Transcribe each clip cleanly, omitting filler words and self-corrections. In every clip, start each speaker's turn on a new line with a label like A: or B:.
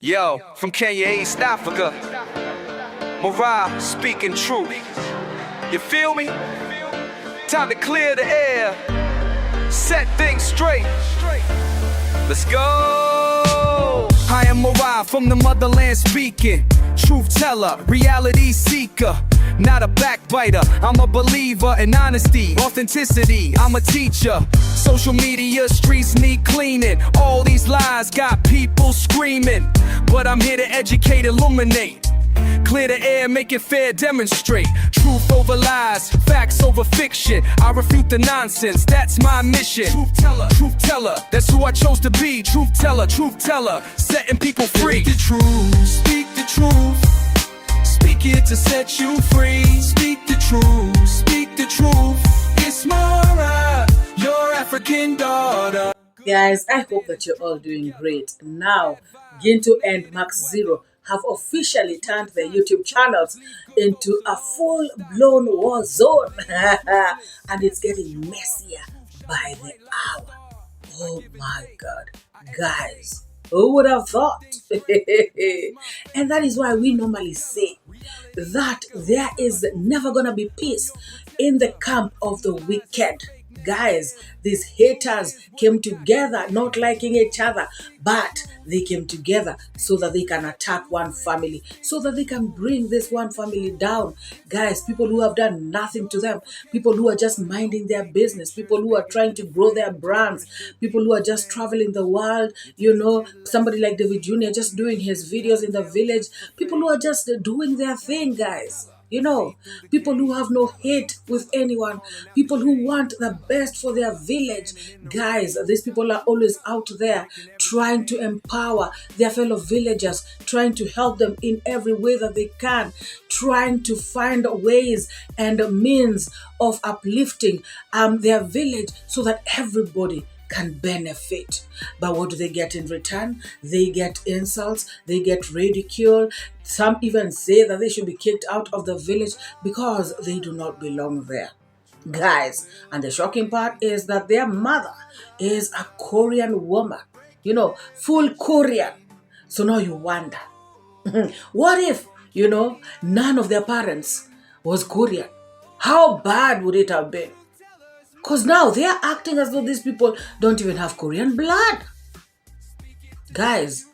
A: Yo, from Kenya, East Africa, MORAA speaking truth. You feel me? Time to clear the air, set things straight. Let's go. I am MORAA from the motherland speaking. Truth teller, reality seeker. Not a backbiter, I'm a believer in honesty, authenticity, I'm a teacher. Social media, streets need cleaning. All these lies got people screaming, but I'm here to educate, illuminate. Clear the air, make it fair, demonstrate. Truth over lies, facts over fiction. I refute the nonsense, that's my mission. Truth teller, that's who I chose to be. Truth teller, setting people free. Speak the truth, speak the truth. Speak it to set you free. Speak the truth, speak the truth. It's MORAA, your African daughter.
B: Guys, I hope that you're all doing great. Now, Gintu and 𝐷𝐼𝐶 have officially turned their YouTube channels into a full-blown war zone. And it's getting messier by the hour. Oh my God. Guys, who would have thought? And that is why we normally say that there is never gonna be peace in the camp of the wicked. Guys, these haters came together not liking each other, but they came together so that they can attack one family, so that they can bring this one family down. Guys, people who have done nothing to them, people who are just minding their business, people who are trying to grow their brands, people who are just traveling the world, you know, somebody like David Jr. just doing his videos in the village, people who are just doing their thing, guys. You know, people who have no hate with anyone, people who want the best for their village. Guys, these people are always out there trying to empower their fellow villagers, trying to help them in every way that they can, trying to find ways and means of uplifting their village so that everybody can benefit. But what do they get in return? They get insults, they get ridicule. Some even say that they should be kicked out of the village because they do not belong there. Guys, and the shocking part is that their mother is a Korean woman, you know, full Korean. So now you wonder, what if, you know, none of their parents was Korean? How bad would it have been? Because now they are acting as though these people don't even have Korean blood. Guys,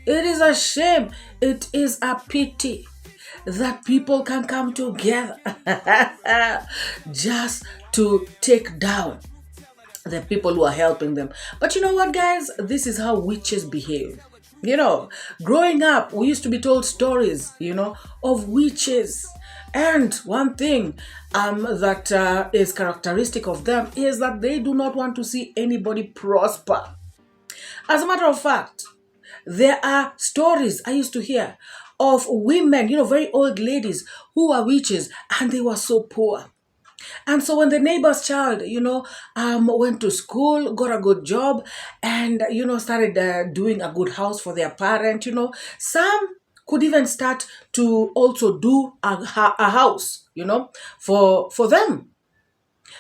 B: it is a shame. It is a pity that people can come together just to take down the people who are helping them. But you know what, guys? This is how witches behave. You know, growing up, we used to be told stories, you know, of witches. And one thing that is characteristic of them is that they do not want to see anybody prosper. As a matter of fact, there are stories I used to hear of women, you know, very old ladies who are witches and they were so poor. And so when the neighbor's child, you know, went to school, got a good job and, you know, started doing a good house for their parent, you know, some could even start to also do a house, you know, for them.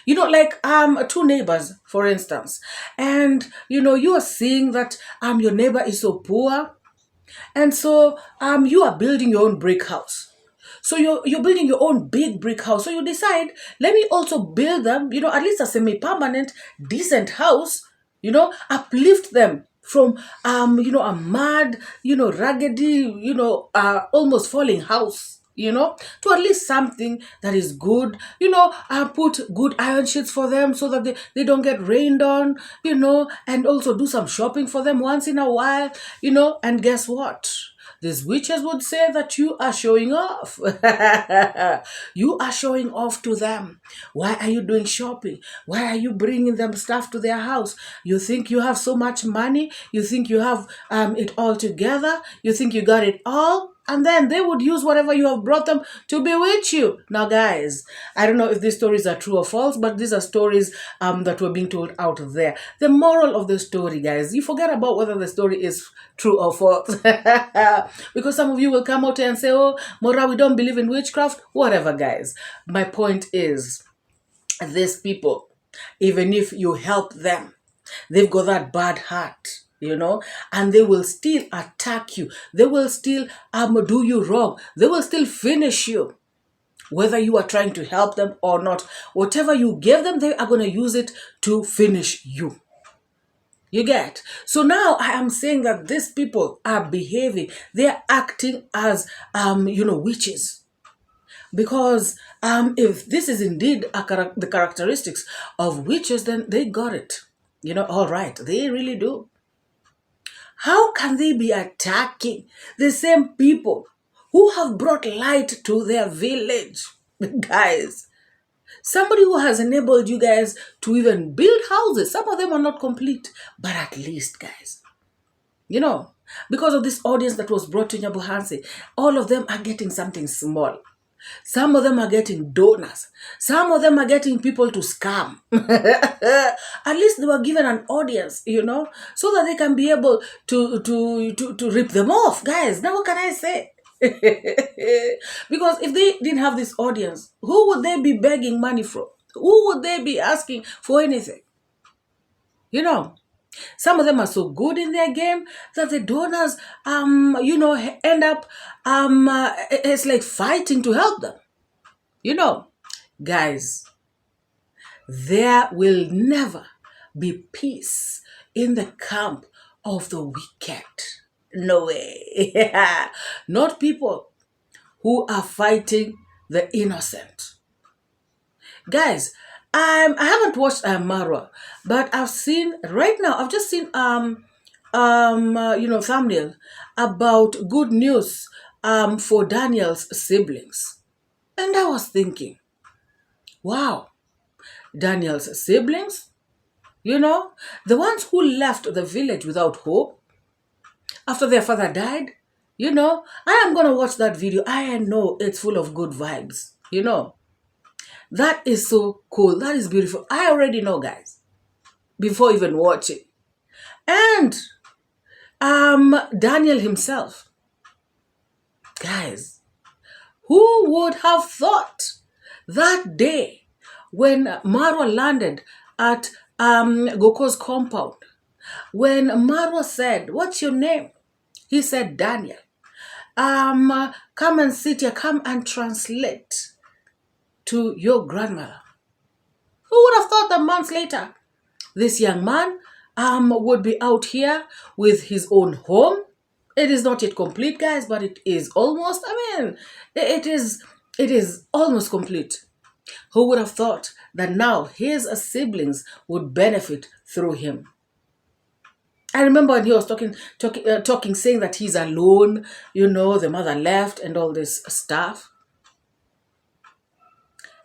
B: You know, like two neighbors, for instance. And, you know, you are seeing that your neighbor is so poor. And so you are building your own brick house. So you're building your own big brick house. So you decide, let me also build them, you know, at least a semi-permanent, decent house, you know, uplift them from, you know, a mad, you know, raggedy, you know, almost falling house, you know, to at least something that is good, you know, put good iron sheets for them so that they don't get rained on, you know, and also do some shopping for them once in a while, you know, and guess what? These witches would say that you are showing off. You are showing off to them. Why are you doing shopping? Why are you bringing them stuff to their house? You think you have so much money? You think you have it all together? You think you got it all? And then they would use whatever you have brought them to bewitch you. Now, guys, I don't know if these stories are true or false, but these are stories that were being told out there. The moral of the story, guys, you forget about whether the story is true or false. Because some of you will come out and say, oh, MORAA, we don't believe in witchcraft. Whatever, guys. My point is, these people, even if you help them, they've got that bad heart. and they will still attack you. They will still do you wrong. They will still finish you, whether you are trying to help them or not. Whatever you give them, they are going to use it to finish you. You get? So now I am saying that these people are behaving, they're acting as, witches. Because if this is indeed the characteristics of witches, then they got it. All right, they really do. How can they be attacking the same people who have brought light to their village? Guys, somebody who has enabled you guys to even build houses. Some of them are not complete, but at least, guys, because of this audience that was brought to Nyabuhansi, all of them are getting something small. Some of them are getting donors. Some of them are getting people to scam. At least they were given an audience, so that they can be able to rip them off. Guys, now what can I say? Because if they didn't have this audience, who would they be begging money from? Who would they be asking for anything? Some of them are so good in their game that the donors, end up, it's like fighting to help them. Guys, there will never be peace in the camp of the wicked. No way. Not people who are fighting the innocent. Guys, I haven't watched MORAA, but I've just seen thumbnail about good news for Daniel's siblings. And I was thinking, wow, Daniel's siblings, the ones who left the village without hope after their father died, I am going to watch that video. I know it's full of good vibes, That is so cool. That is beautiful. I already know, guys, before even watching. And Daniel himself. Guys, who would have thought that day when MORAA landed at Goko's compound, when MORAA said, "What's your name?" He said, "Daniel. Come and sit here. Come and translate to your grandmother." Who would have thought that months later, this young man would be out here with his own home? It is not yet complete, guys, but it is almost, it is almost complete. Who would have thought that now his siblings would benefit through him? I remember when he was talking, saying that he's alone, the mother left and all this stuff.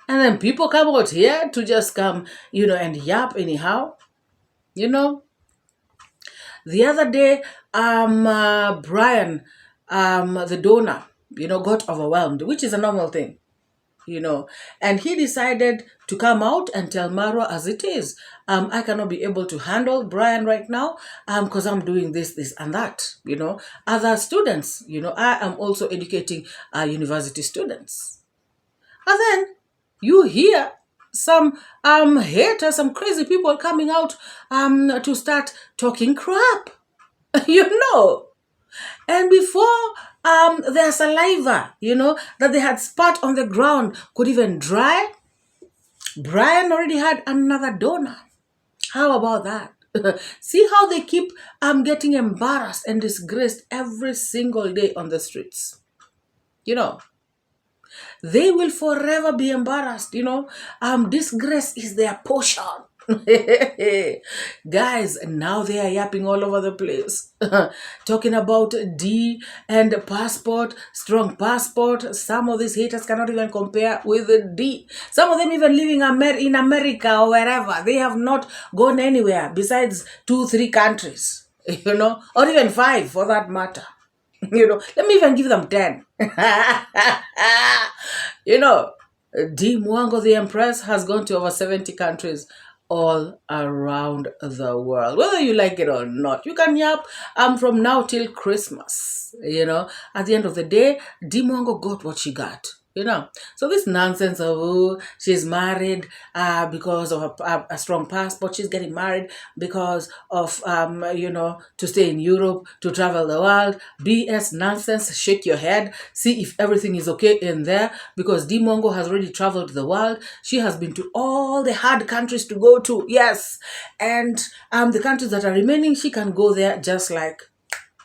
B: And then people come out here to just come, and yap anyhow. The other day, Brian, the donor, got overwhelmed, which is a normal thing, and he decided to come out and tell MORAA as it is. I cannot be able to handle Brian right now because I'm doing this, and that, Other students, I am also educating university students. And then you hear some haters, some crazy people coming out to start talking crap, And before their saliva, that they had spat on the ground could even dry, Brian already had another donor. How about that? See how they keep getting embarrassed and disgraced every single day on the streets. They will forever be embarrassed, disgrace is their portion. Guys, now they are yapping all over the place. Talking about D and passport, strong passport. Some of these haters cannot even compare with the D. Some of them even living in America or wherever. They have not gone anywhere besides 2-3 countries, or even 5 for that matter. Let me even give them 10. D Mwango, the Empress, has gone to over 70 countries all around the world. Whether you like it or not, you can yap from now till Christmas. At the end of the day, D Mwango got what she got. You know, so this nonsense of, oh, she's married because of a strong passport. She's getting married because of, to stay in Europe, to travel the world. BS nonsense. Shake your head. See if everything is okay in there, because Dimongo has already traveled the world. She has been to all the hard countries to go to. Yes. And the countries that are remaining, she can go there just like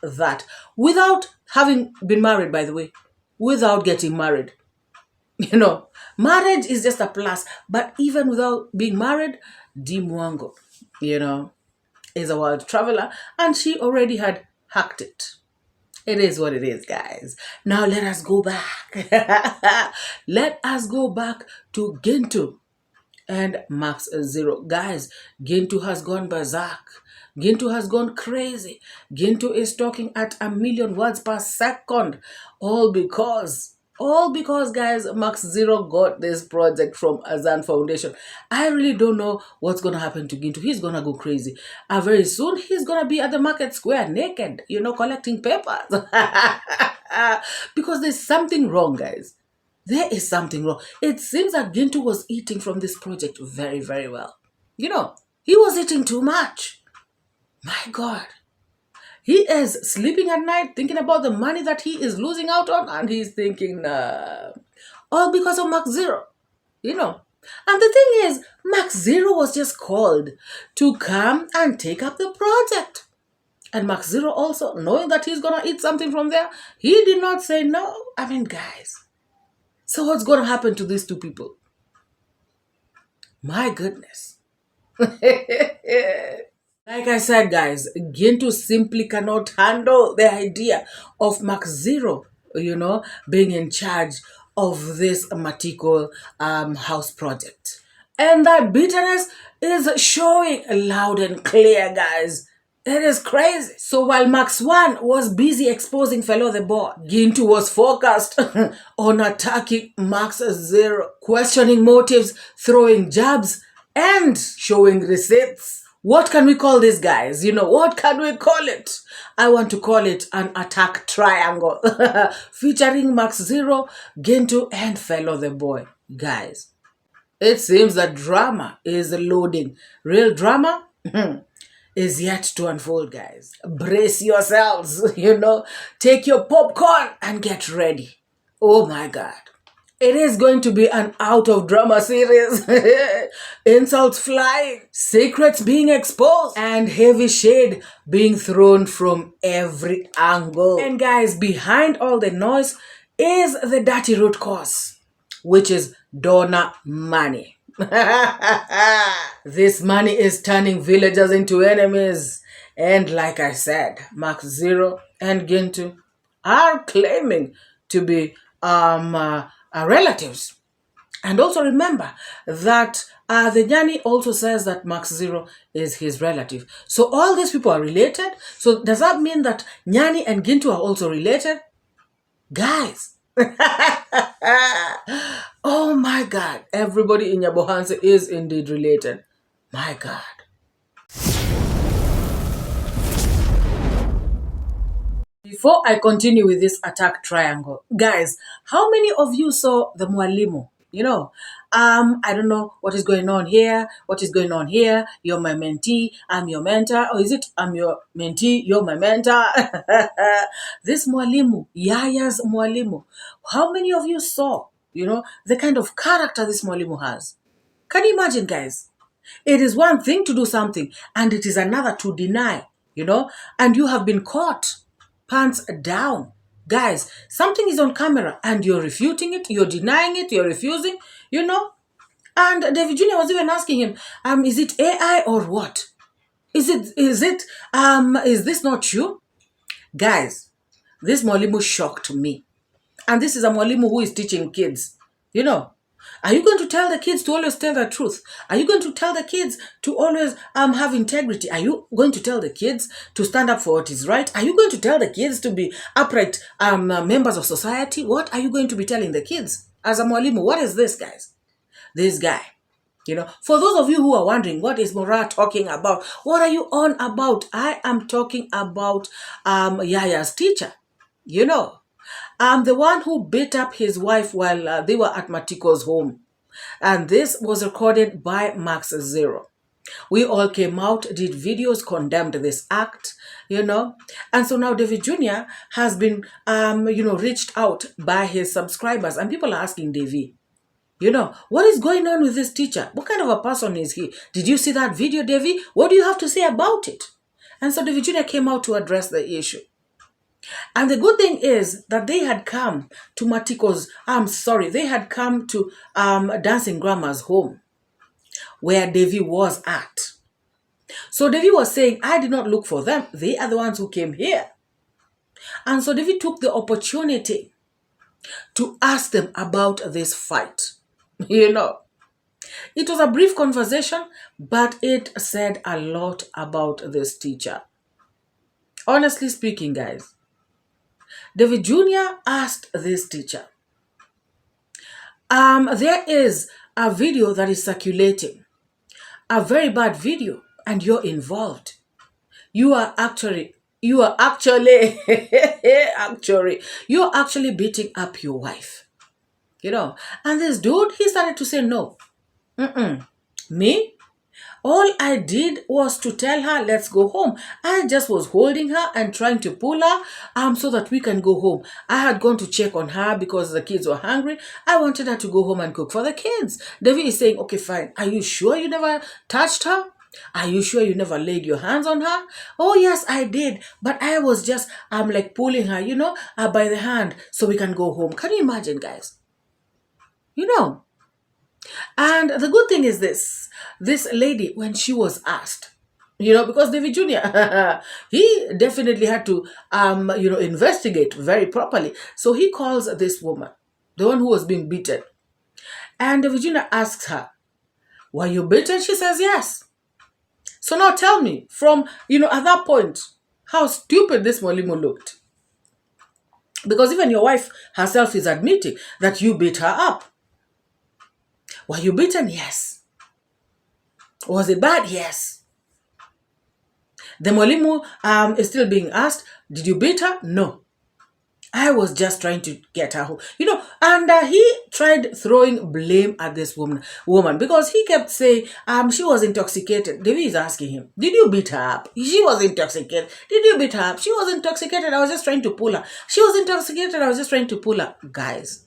B: that. Without having been married, by the way. Without getting married. Marriage is just a plus. But even without being married, Dimwango, is a world traveler, and she already had hacked it. It is what it is, guys. Now let us go back. Let us go back to Gintu and Max Zero. Guys, Gintu has gone berserk. Gintu has gone crazy. Gintu is talking at 1,000,000 words per second. All because, guys, Max Zero got this project from Azan Foundation. I really don't know what's going to happen to Gintu. He's going to go crazy. Very soon, he's going to be at the market square naked, collecting papers. Because there's something wrong, guys. There is something wrong. It seems that Gintu was eating from this project very, very well. He was eating too much. My God. He is sleeping at night thinking about the money that he is losing out on, and he's thinking, all because of Max Zero, And the thing is, Max Zero was just called to come and take up the project. And Max Zero also, knowing that he's going to eat something from there, he did not say no. I mean, guys, so what's going to happen to these two people? My goodness. Like I said, guys, Gintu simply cannot handle the idea of Max Zero, being in charge of this Matiko house project. And that bitterness is showing loud and clear, guys. It is crazy. So while Max 1 was busy exposing fellow the boy, Gintu was focused on attacking Max 0, questioning motives, throwing jabs, and showing receipts. What can we call this, guys? What can we call it? I want to call it an attack triangle featuring Max 0, Gintu, and fellow the boy. Guys, it seems that drama is loading. Real drama is yet to unfold, guys. Brace yourselves, Take your popcorn and get ready. Oh my God. It is going to be an out of drama series. Insults flying, secrets being exposed, and heavy shade being thrown from every angle. And guys, behind all the noise is the dirty root cause, which is donor money. This money is turning villagers into enemies. And like I said, Max Zero and Gintu are claiming to be relatives. And also remember that the Nyani also says that Max Zero is his relative. So all these people are related. So does that mean that Nyani and Gintu are also related? Guys. Oh my God. Everybody in Nyabohanse is indeed related. My God. Before I continue with this attack triangle, guys, how many of you saw the Mwalimu? I don't know what is going on here. What is going on here? You're my mentee, I'm your mentor. Or is it I'm your mentee, you're my mentor? This Mwalimu, Yaya's Mwalimu. How many of you saw, the kind of character this Mwalimu has? Can you imagine, guys? It is one thing to do something, and it is another to deny, and you have been caught. Pants down. Guys, something is on camera and you're refuting it, you're denying it, you're refusing, And David Jr. was even asking him, is it AI or what? Is this not you? Guys, this Mwalimu shocked me. And this is a Mwalimu who is teaching kids, Are you going to tell the kids to always tell the truth? Are you going to tell the kids to always have integrity? Are you going to tell the kids to stand up for what is right? Are you going to tell the kids to be upright members of society? What are you going to be telling the kids? As a Mwalimu, what is this, guys? This guy. For those of you who are wondering, what is MORAA talking about? What are you on about? I am talking about Yaya's teacher. the one who beat up his wife while they were at Matiko's home. And this was recorded by Max Zero. We all came out, did videos, condemned this act, And so now David Jr. has been, reached out by his subscribers. And people are asking Davy, what is going on with this teacher? What kind of a person is he? Did you see that video, Davy? What do you have to say about it? And so David Jr. came out to address the issue. And the good thing is that they had come to they had come to Dancing Grandma's home, where Davy was at. So Davy was saying, I did not look for them. They are the ones who came here. And so Davy took the opportunity to ask them about this fight. It was a brief conversation, but it said a lot about this teacher. Honestly speaking, guys, David Jr. asked this teacher, there is a video that is circulating, a very bad video, and you're involved. You're actually beating up your wife. And this dude, he started to say, no, me? All I did was to tell her, let's go home. I just was holding her and trying to pull her so that we can go home. I had gone to check on her because the kids were hungry. I wanted her to go home and cook for the kids. David is saying, okay, fine. Are you sure you never touched her? Are you sure you never laid your hands on her? Oh, yes, I did. But I was just, pulling her, by the hand so we can go home. Can you imagine, guys? And the good thing is this lady, when she was asked, because David Jr., he definitely had to, investigate very properly. So he calls this woman, the one who was being beaten. And David Jr. asks her, were you beaten? She says, yes. So now tell me, from, at that point, how stupid this Mwalimu looked. Because even your wife herself is admitting that you beat her up. Were you beaten? Yes. Was it bad? Yes. The Mwalimu is still being asked, did you beat her? No. I was just trying to get her home. And he tried throwing blame at this woman because he kept saying she was intoxicated. David is asking him, did you beat her up? She was intoxicated. Did you beat her up? She was intoxicated. I was just trying to pull her. She was intoxicated. I was just trying to pull her. Guys,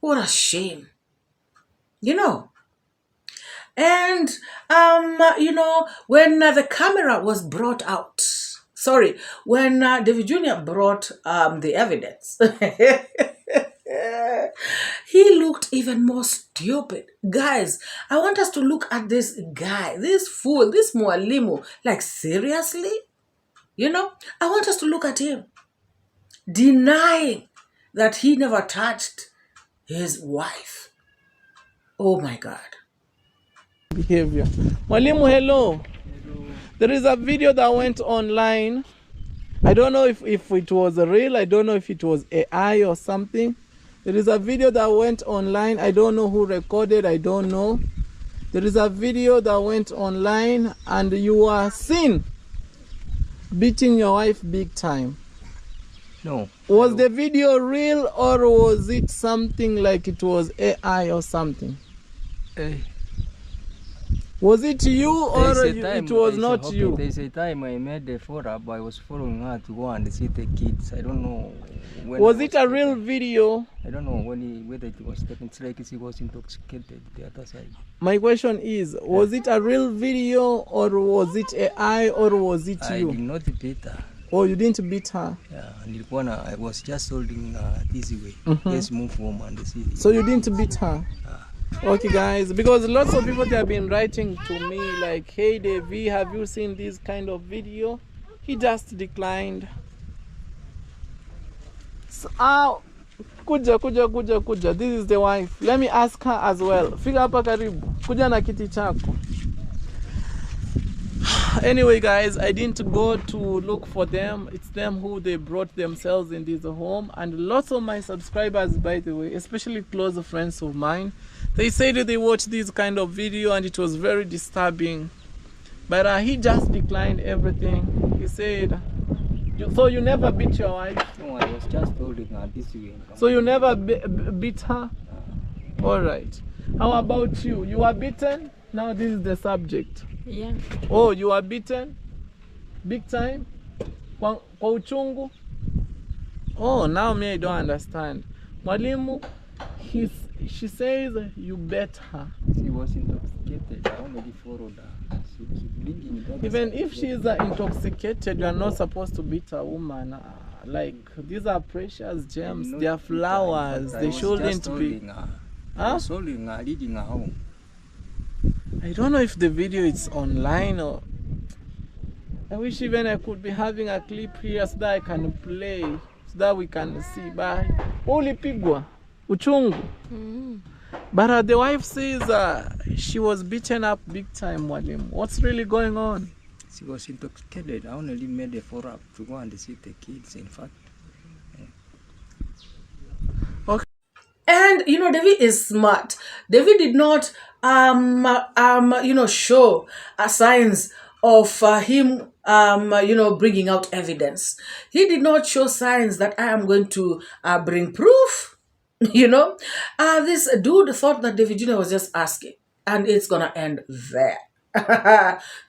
B: what a shame. And, when the camera was brought out, when David Jr. brought the evidence, he looked even more stupid. Guys, I want us to look at this guy, this fool, this Mwalimu. Like, seriously? I want us to look at him denying that he never touched his wife. Oh my God.
C: Behavior. Mwalimu, hello. There is a video that went online. I don't know if it was real. I don't know if it was AI or something. There is a video that went online. I don't know who recorded. I don't know. There is a video that went online and you are seen beating your wife big time.
D: No.
C: Was the video real or was it something like it was AI or something? Was it you or it was not you?
D: There's a time I made the follow-up. I was following her to go and see the kids. I don't know.
C: Was it a real video?
D: I don't know whether it was taken. It's like she was intoxicated the other side.
C: My question is, was it a real video or was it AI or was it you?
D: I did not beat her.
C: Oh, you didn't beat her?
D: Yeah, I was just holding her this way. Just move home and see.
C: So you didn't beat her? Okay guys, because lots of people, they have been writing to me like, hey Davy, have you seen this kind of video? He just declined. So, kuja, this is the wife. Let me ask her as well. Fika hapa karibu, kuja na kiti chako. Anyway guys, I didn't go to look for them. It's them who they brought themselves in this home. And lots of my subscribers, by the way, especially close friends of mine, they said that they watched this kind of video and it was very disturbing. But he just declined everything. He said So you never beat your wife?
D: No, I was just holding her this way.
C: So you never beat her? All right. How about you? You were beaten? Now this is the subject.
E: Yeah.
C: Oh, you were beaten? Big time? Kwa uchungu? Oh, now me I don't understand. Mwalimu, she says you bet her.
D: She was intoxicated. I only followed her. She keep blinking it.
C: Even if she is intoxicated, you are not supposed to beat a woman. Like, these are precious gems. They are flowers. They shouldn't be.
D: I was holding her, leading her home.
C: I don't know if the video is online or... I wish even I could be having a clip here so that I can play, so that we can see. But ulipigwa uchungu. But the wife says she was beaten up big time, Mwalimu. What's really going on?
D: She was intoxicated. I only made a follow-up to go and see the kids, in fact.
C: Okay.
B: And you know, David is smart. David did not show signs of him bringing out evidence. He did not show signs that I am going to bring proof. This dude thought that David Jr. was just asking, and it's gonna end there.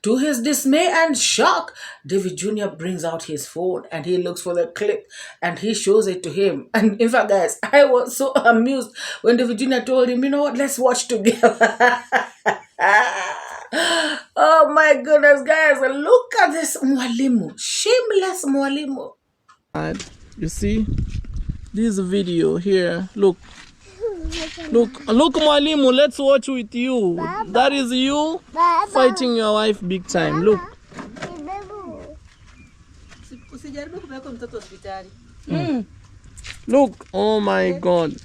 B: To his dismay and shock, David Jr. brings out his phone and he looks for the clip and he shows it to him. And in fact, guys, I was so amused when David Jr. told him, you know what, let's watch together. Oh my goodness, guys, look at this Mwalimu, shameless Mwalimu.
C: And you see this video here, look Mwalimu, let's watch with you. Baba. That is you, Baba, fighting your wife big time. Look. Look, oh my God.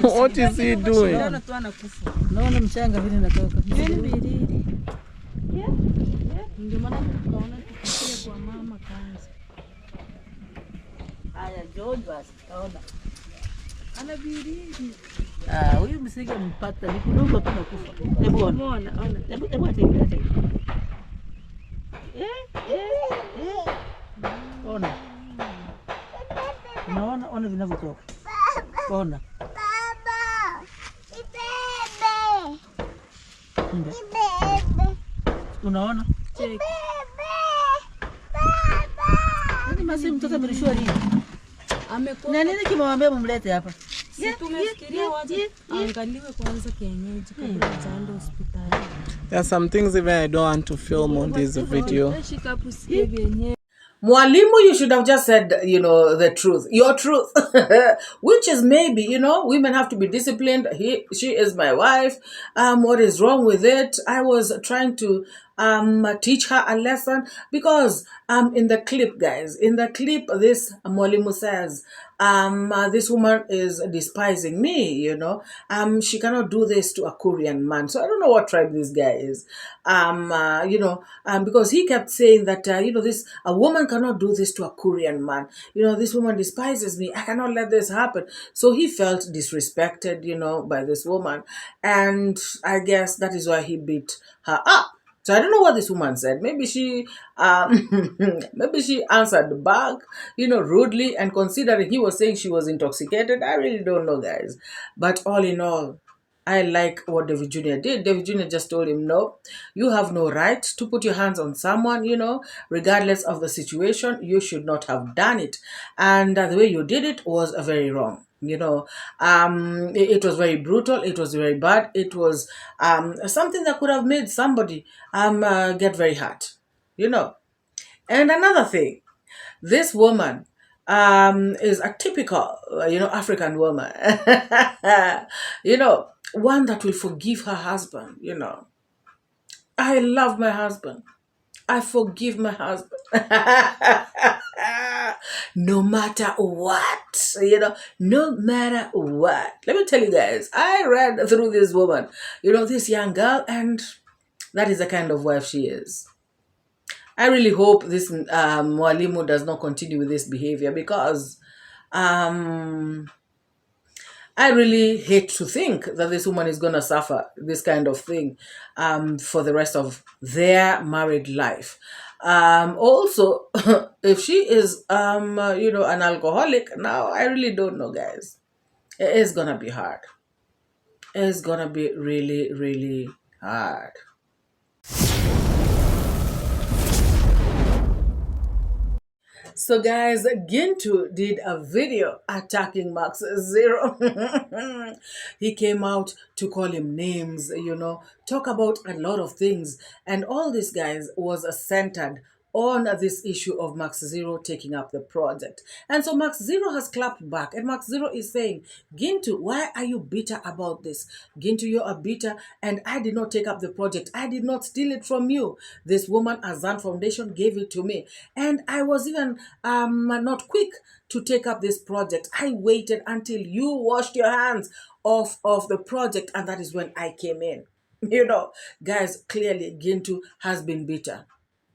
C: What is he doing?
E: Huyu msige mpata ni kidogo tu nakufa. Hebu ona. Hebu atembea. Ona. Ona vinavyotoka. Ona. Baba. Ibebe. Unaona? Ibebe. Baba. Nani masi mtoto amerishwa nini? Na nini kimwambia mumlete hapa?
F: Tumefikiria waje angaliwe kwanza kienyeji kabla hajaenda hospitali.
C: There are some things even I don't want to film on this video.
B: Mwalimu, you should have just said, the truth, your truth, which is maybe, women have to be disciplined. She is my wife. What is wrong with it? I was trying to teach her a lesson because in the clip, guys, this Mwalimu says, this woman is despising me, she cannot do this to a Korean man. So I don't know what tribe this guy is, because he kept saying that, a woman cannot do this to a Korean man. This woman despises me. I cannot let this happen. So he felt disrespected, by this woman. And I guess that is why he beat her up. So I don't know what this woman said. Maybe she answered back, rudely, and considering he was saying she was intoxicated, I really don't know, guys. But all in all, I like what David Jr. did. David Jr. just told him, no, you have no right to put your hands on someone, regardless of the situation. You should not have done it. And the way you did it was very wrong. It was very brutal. It was very bad. It was something that could have made somebody get very hurt, And another thing, this woman is a typical, African woman, one that will forgive her husband, I love my husband. I forgive my husband. No matter what, no matter what. Let me tell you guys, I read through this woman, this young girl, and that is the kind of wife she is. I really hope this Mwalimu does not continue with this behavior because I really hate to think that this woman is going to suffer this kind of thing for the rest of their married life. Also, if she is, an alcoholic, now I really don't know, guys. It is going to be hard. It's going to be really, really hard. So guys, Gintu did a video attacking Max Zero. He came out to call him names, talk about a lot of things. And all this, guys, was centered on this issue of Max Zero taking up the project. And so Max Zero has clapped back, and Max Zero is saying, Gintu, why are you bitter about this? Gintu, you are bitter, and I did not take up the project. I did not steal it from you. This woman, Azan Foundation, gave it to me. And I was even not quick to take up this project. I waited until you washed your hands off of the project, and that is when I came in. Guys, clearly Gintu has been bitter.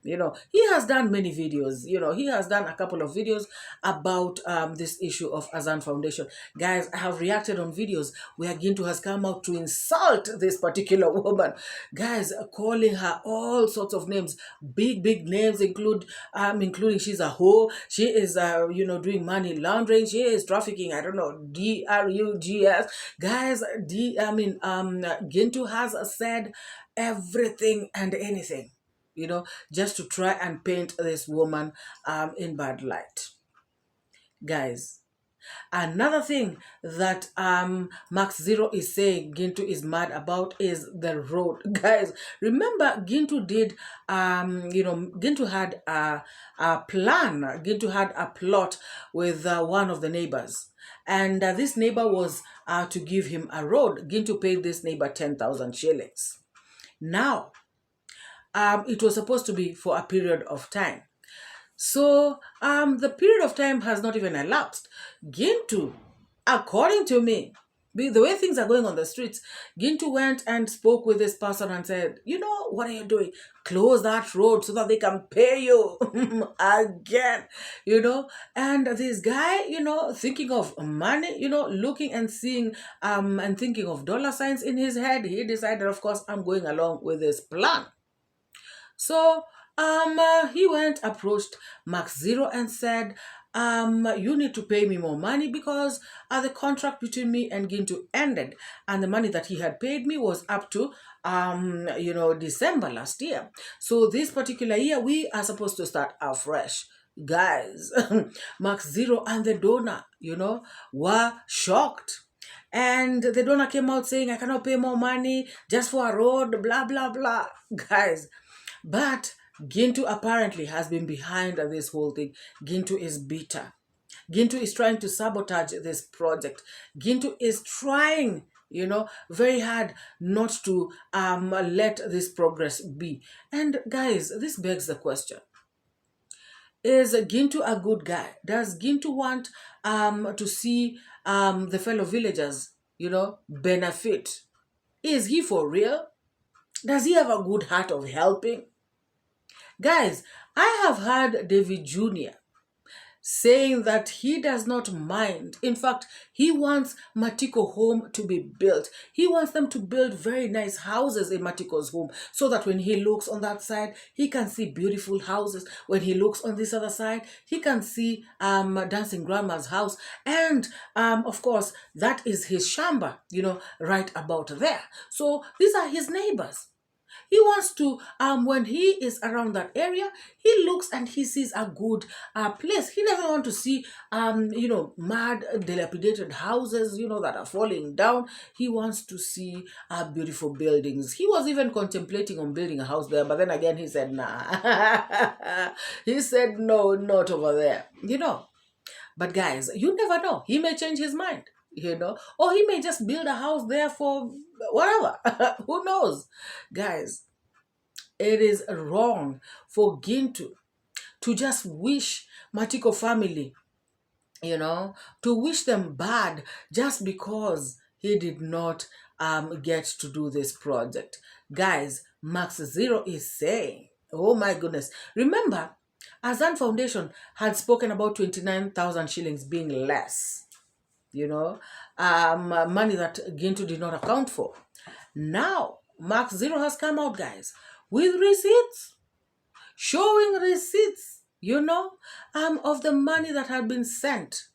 B: He has done many videos. He has done a couple of videos about this issue of Azan Foundation. Guys, I have reacted on videos where Gintu has come out to insult this particular woman. Guys, calling her all sorts of names, big names, including she's a hoe. She is, doing money laundering. She is trafficking. I don't know, drugs. Guys, Gintu has said everything and anything. Just to try and paint this woman in bad light. Guys, another thing that Max Zero is saying Gintu is mad about is the road. Guys, remember Gintu did, Gintu had a plan. Gintu had a plot with one of the neighbors. And this neighbor was to give him a road. Gintu paid this neighbor 10,000 shillings. Now, it was supposed to be for a period of time. So the period of time has not even elapsed. Gintu, according to me, the way things are going on the streets, Gintu went and spoke with this person and said, what are you doing? Close that road so that they can pay you again, And this guy, thinking of money, looking and seeing and thinking of dollar signs in his head, he decided, of course, I'm going along with this plan. So he approached Max Zero and said, you need to pay me more money because the contract between me and Gintu ended, and the money that he had paid me was up to December last year. So this particular year we are supposed to start afresh. Guys, Max Zero and the donor, were shocked. And the donor came out saying, I cannot pay more money just for a road, blah, blah, blah. Guys, but Gintu apparently has been behind this whole thing. Gintu is bitter. Gintu is trying to sabotage this project. Gintu is trying, very hard not to let this progress be. And guys, this begs the question. Is Gintu a good guy? Does Gintu want to see the fellow villagers, benefit? Is he for real? Does he have a good heart of helping? Guys, I have heard David Jr. saying that he does not mind. In fact, he wants Matiko home to be built. He wants them to build very nice houses in Matiko's home so that when he looks on that side, he can see beautiful houses. When he looks on this other side, he can see Dancing Grandma's house. And of course, that is his shamba, right about there. So these are his neighbors. He wants to, when he is around that area, he looks and he sees a good place. He doesn't want to see, mad, dilapidated houses, that are falling down. He wants to see beautiful buildings. He was even contemplating on building a house there, but then again, he said, nah. He said, no, not over there, But guys, you never know. He may change his mind. Or he may just build a house there for whatever. Who knows? Guys, it is wrong for Gintu to just wish Matiko family, to wish them bad just because he did not get to do this project. Guys, Max Zero is saying, oh my goodness. Remember, Azan Foundation had spoken about 29,000 shillings being less. money that Gintu did not account for. Now, 𝐷0 has come out, guys, with receipts, showing receipts, of the money that had been sent,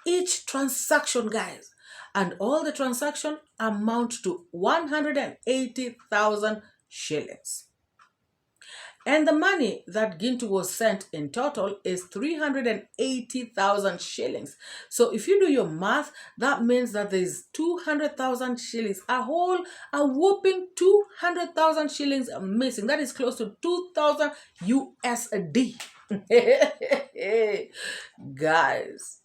B: each transaction, guys, and all the transaction amount to 180,000 shillings. And the money that Gintu was sent in total is 380,000 shillings. So if you do your math, that means that there's 200,000 shillings, a whopping 200,000 shillings missing. That is close to 2,000 USD. Guys,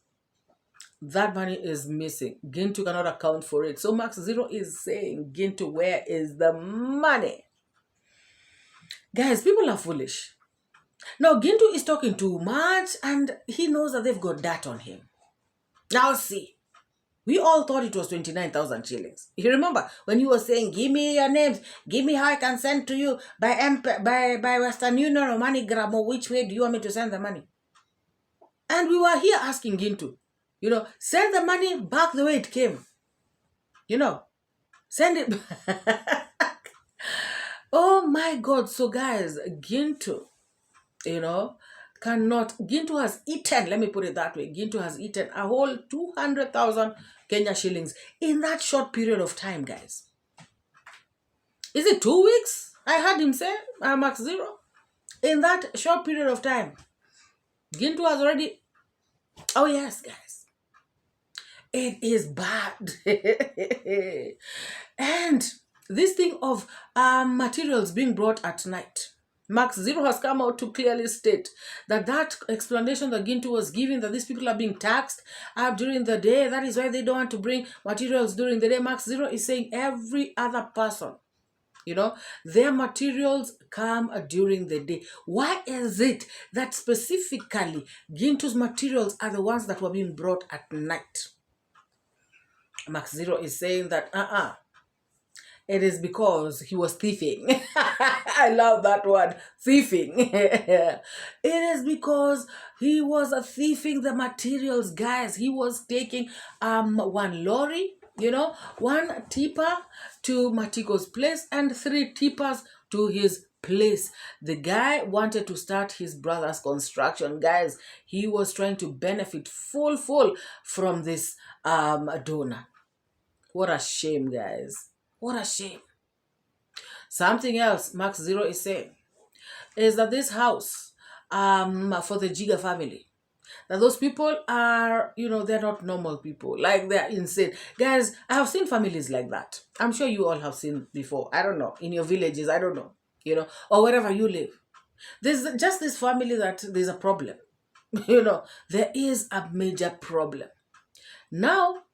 B: that money is missing. Gintu cannot account for it. So 𝐷0 is saying, Gintu, where is the money? Guys, people are foolish. Now, Gintu is talking too much and he knows that they've got that on him. Now, see, we all thought it was 29,000 shillings. You remember when you were saying, give me your names, give me how I can send to you by Western Union or MoneyGram, or which way do you want me to send the money? And we were here asking Gintu, send the money back the way it came. Send it back. Oh my God. So guys, Gintu, Gintu has eaten, let me put it that way, Gintu has eaten a whole 200,000 Kenya shillings in that short period of time, guys. Is it 2 weeks? I heard him say, 𝐷0. In that short period of time, Gintu has already, oh yes, guys. It is bad. And this thing of materials being brought at night, 𝐷0 has come out to clearly state that explanation that Gintu was giving, that these people are being taxed during the day, that is why they don't want to bring materials during the day. 𝐷0 is saying every other person, their materials come during the day. Why is it that specifically Gintu's materials are the ones that were being brought at night? 𝐷0 is saying that it is because he was thieving. I love that word, thieving. It is because he was thieving the materials, guys. He was taking one lorry, one tipper to Matiko's place and 3 tippers to his place. The guy wanted to start his brother's construction, guys. He was trying to benefit full from this donor. What a shame, guys. What a shame. Something else 𝐷0 is saying is that this house for the Jiga family, that those people are, they're not normal people. Like, they're insane. Guys, I have seen families like that. I'm sure you all have seen before. I don't know. In your villages, I don't know. Or wherever you live. There's just this family that there's a problem. There is a major problem. Now,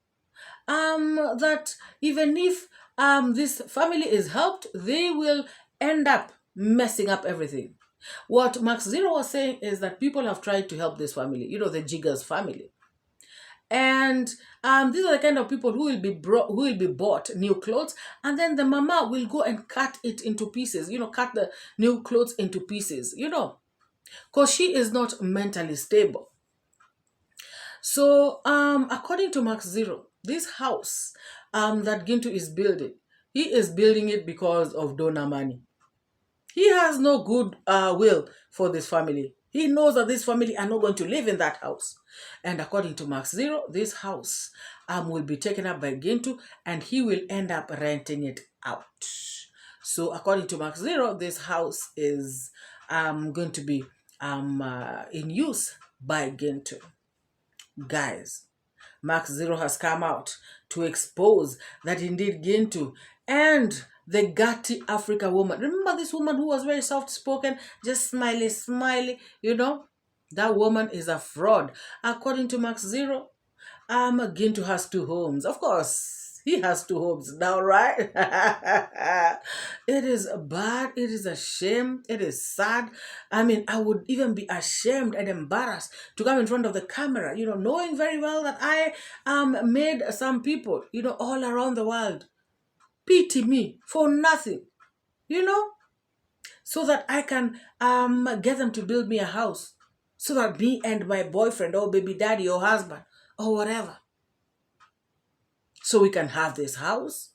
B: that even if this family is helped, they will end up messing up everything. What 𝐷0 was saying is that people have tried to help this family, the Jiga's family. And these are the kind of people who will be bought new clothes, and then the mama will go and cut it into pieces, cut the new clothes into pieces, because she is not mentally stable. So, according to 𝐷0, this house that Gintu is building, he is building it because of donor money. He has no good will for this family. He knows that this family are not going to live in that house. And according to 𝐷0, this house will be taken up by Gintu and he will end up renting it out. So according to 𝐷0, this house is going to be in use by Gintu. Guys, 𝐷0 has come out to expose that indeed Gintu and the Gatti Africa woman. Remember this woman who was very soft-spoken, just smiley, that woman is a fraud. According to 𝐷0, Gintu has 2 homes. Of course, he has 2 homes now, right? It is bad. It is a shame. It is sad. I mean, I would even be ashamed and embarrassed to come in front of the camera, knowing very well that I made some people, all around the world pity me for nothing, so that I can get them to build me a house, so that me and my boyfriend or baby daddy or husband or whatever so we can have this house.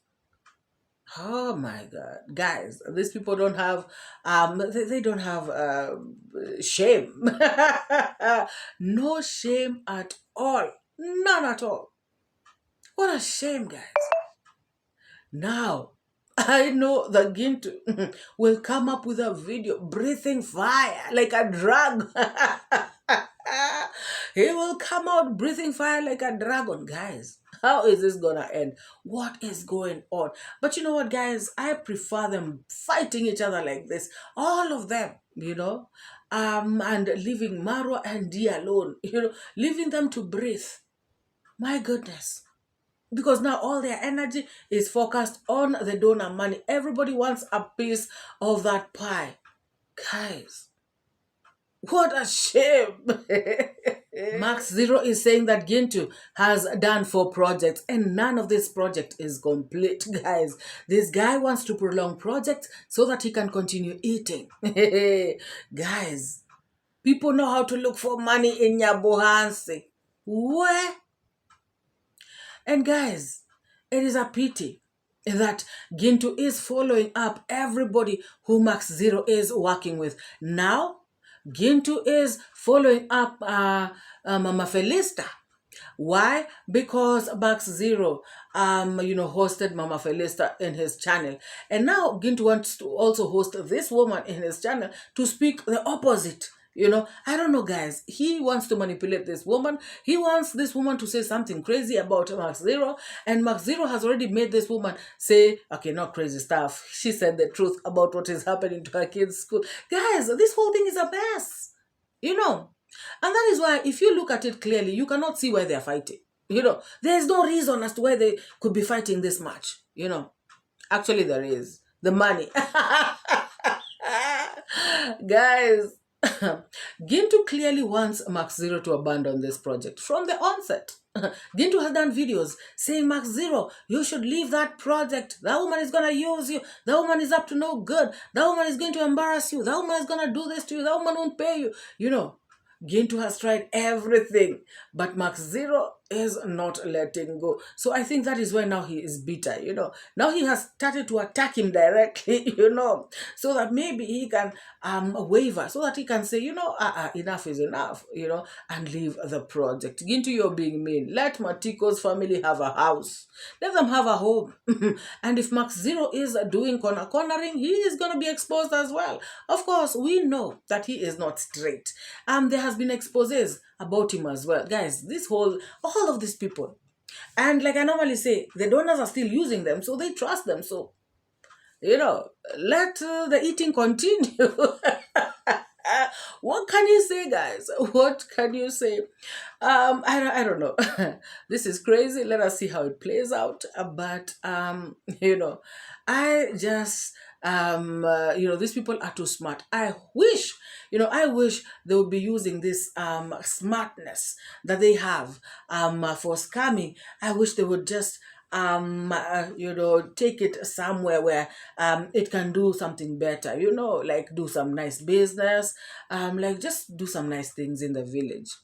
B: Oh my God, guys, these people don't have, they don't have shame. No shame at all. None at all. What a shame, guys. Now, I know that Gintu will come up with a video breathing fire like a dragon. He will come out breathing fire like a dragon, guys. How is this gonna end? What is going on? But you know what, guys? I prefer them fighting each other like this. All of them, and leaving MORAA and D alone, leaving them to breathe. My goodness. Because now all their energy is focused on the donor money. Everybody wants a piece of that pie. Guys, what a shame. 𝐿𝐷 is saying that Gintu has done 4 projects and none of this project is complete, guys. This guy wants to prolong projects so that he can continue eating. Guys, people know how to look for money in Nyabohansi. Where? And guys, it is a pity that Gintu is following up everybody who 𝐷 is working with. Now, Gintu is following up Mama Felista. Why? Because 𝐷 hosted Mama Felista in his channel. And now Gintu wants to also host this woman in his channel to speak the opposite. I don't know, guys. He wants to manipulate this woman. He wants this woman to say something crazy about 𝐷, and 𝐷 has already made this woman say, okay, not crazy stuff. She said the truth about what is happening to her kids' school. Guys, this whole thing is a mess, And that is why, if you look at it clearly, you cannot see why they're fighting. There's no reason as to why they could be fighting this much. Actually, there is. The money. Guys, Gintu clearly wants 𝐷 to abandon this project from the onset. Gintu has done videos saying, 𝐷, you should leave that project. That woman is going to use you. That woman is up to no good. That woman is going to embarrass you. That woman is going to do this to you. That woman won't pay you. Gintu has tried everything, but 𝐷 is not letting go. So I think that is why now he is bitter, Now he has started to attack him directly, so that maybe he can waver, so that he can say, enough is enough, and leave the project. Gintu, you're being mean. Let Matiko's family have a house. Let them have a home. And if 𝐷 is doing cornering, he is going to be exposed as well. Of course, we know that he is not straight. There has been exposés about him as well. Guys, all of these people. And like I normally say, the donors are still using them, so they trust them. So, let the eating continue. What can you say, guys? What can you say? I don't know. This is crazy. Let us see how it plays out. But I just these people are too smart. I wish they would be using this smartness that they have for scamming. I wish they would just take it somewhere where it can do something better, like do some nice business, like just do some nice things in the village.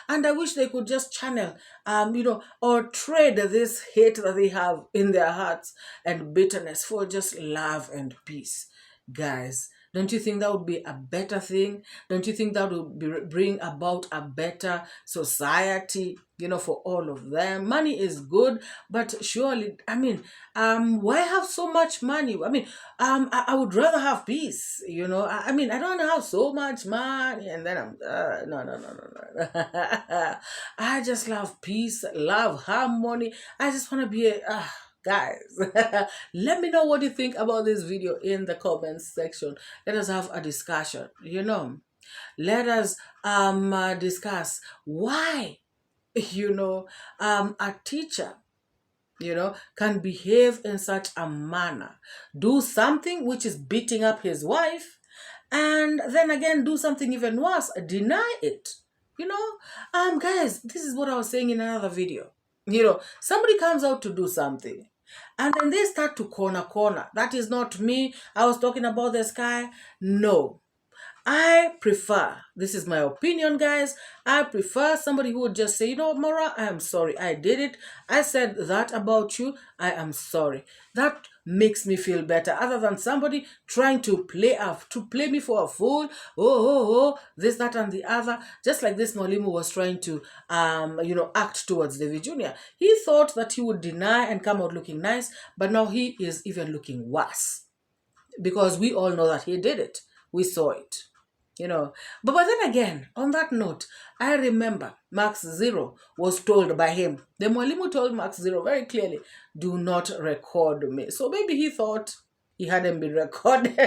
B: And I wish they could just channel, or trade this hate that they have in their hearts and bitterness for just love and peace. Guys, don't you think that would be a better thing? Don't you think that would bring about a better society, for all of them? Money is good, but surely, why have so much money? I would rather have peace, I don't want to have so much money and then I'm, no. I just love peace, love harmony. I just want to be guys, let me know what you think about this video in the comments section. Let us have a discussion, Let us discuss why, a teacher, can behave in such a manner. Do something which is beating up his wife, and then again do something even worse, deny it. Guys, this is what I was saying in another video. Somebody comes out to do something, and then they start to corner. That is not me. I was talking about the sky. No. I prefer, this is my opinion, guys, I prefer somebody who would just say, you know, MORAA, I am sorry, I did it. I said that about you, I am sorry. That makes me feel better, other than somebody trying to play me for a fool. Oh, this, that, and the other. Just like this Mwalimu was trying to, act towards David Jr. He thought that he would deny and come out looking nice, but now he is even looking worse. Because we all know that he did it. We saw it. But then again, on that note, I remember Max Zero was told by him, the Mwalimu told Max Zero very clearly, do not record me. So maybe he thought he hadn't been recorded.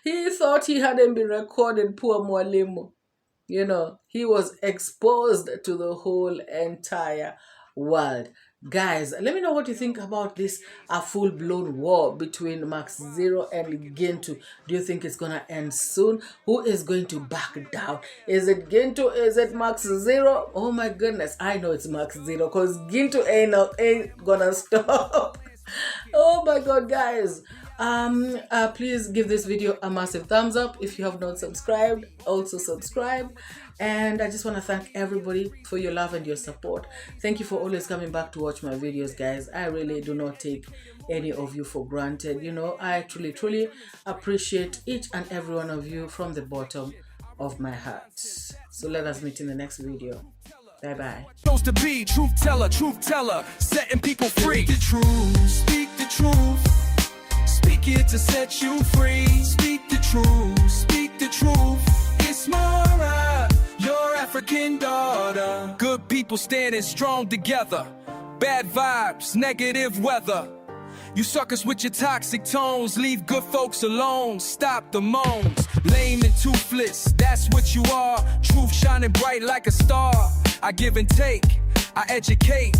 B: He thought he hadn't been recorded, poor Mwalimu. He was exposed to the whole entire world. Guys, let me know what you think about this full-blown war between Max Zero and Gintu. Do you think it's gonna end soon? Who is going to back down? Is it Gintu? Is it Max Zero? Oh my goodness, I know it's Max Zero, because Gintu ain't gonna stop. Oh my god, guys. Please give this video a massive thumbs up. If you have not subscribed, also subscribe. And I just want to thank everybody for your love and your support. Thank you for always coming back to watch my videos, guys. I really do not take any of you for granted. I truly appreciate each and every one of you from the bottom of my heart. So let us meet in the next video. Bye bye.
A: Supposed to be truth teller, setting people free. Speak the truth, speak it to set you free. Speak the truth, it's MORAA, your African daughter. Good people standing strong together, bad vibes, negative weather. You suckers with your toxic tones, leave good folks alone, stop the moans. Lame and toothless, that's what you are. Truth shining bright like a star. I give and take, I educate,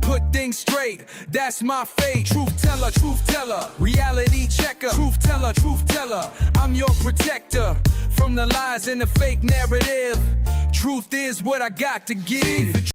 A: put things straight, that's my fate. Truth teller, reality checker. Truth teller, I'm your protector from the lies and the fake narrative. Truth is what I got to give.